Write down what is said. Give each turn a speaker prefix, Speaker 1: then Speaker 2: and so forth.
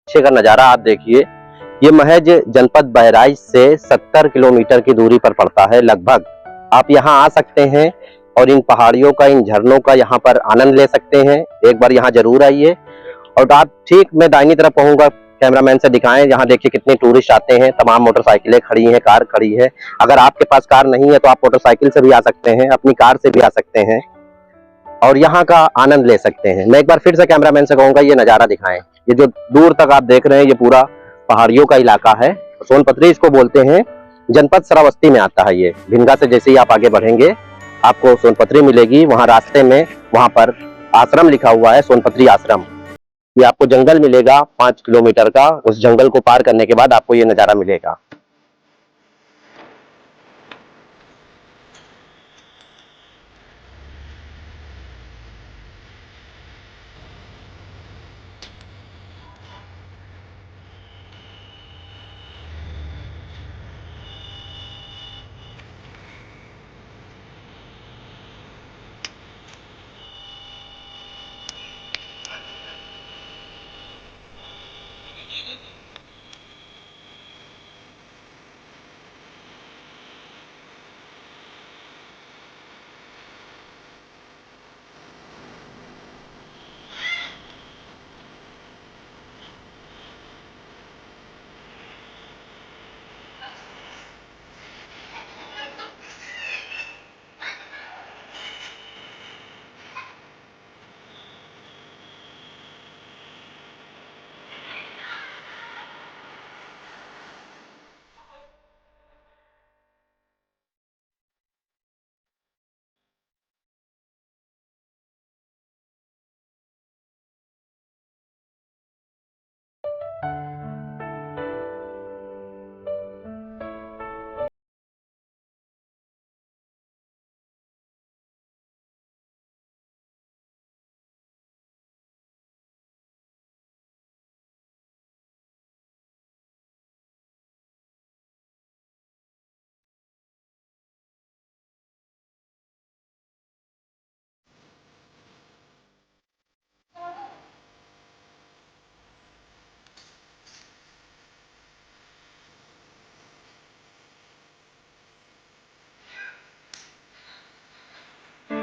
Speaker 1: पीछे का नजारा आप देखिए, ये महज जनपद बहराइच से 70 किलोमीटर की दूरी पर पड़ता है लगभग। आप यहाँ आ सकते हैं और इन पहाड़ियों का, इन झरनों का यहाँ पर आनंद ले सकते हैं। एक बार यहाँ जरूर आइए। और आप ठीक, मैं दाहिनी तरफ कहूँगा, कैमरामैन से दिखाएं। यहाँ देखिए कितने टूरिस्ट आते हैं, तमाम मोटरसाइकिलें खड़ी हैं, कार खड़ी है। अगर आपके पास कार नहीं है तो आप मोटरसाइकिल से भी आ सकते हैं, अपनी कार से भी आ सकते हैं और यहाँ का आनंद ले सकते हैं। मैं एक बार फिर से कैमरामैन से कहूंगा ये नजारा दिखाएं। ये जो दूर तक आप देख रहे हैं, ये पूरा पहाड़ियों का इलाका है। सोनपत्री इसको बोलते हैं। जनपद श्रावस्ती में आता है ये। भिनगा से जैसे ही आप आगे बढ़ेंगे आपको सोनपत्री मिलेगी। वहां रास्ते में वहां पर आश्रम लिखा हुआ है, सोनपत्री आश्रम। ये आपको जंगल मिलेगा 5 किलोमीटर का। उस जंगल को पार करने के बाद आपको ये नजारा मिलेगा।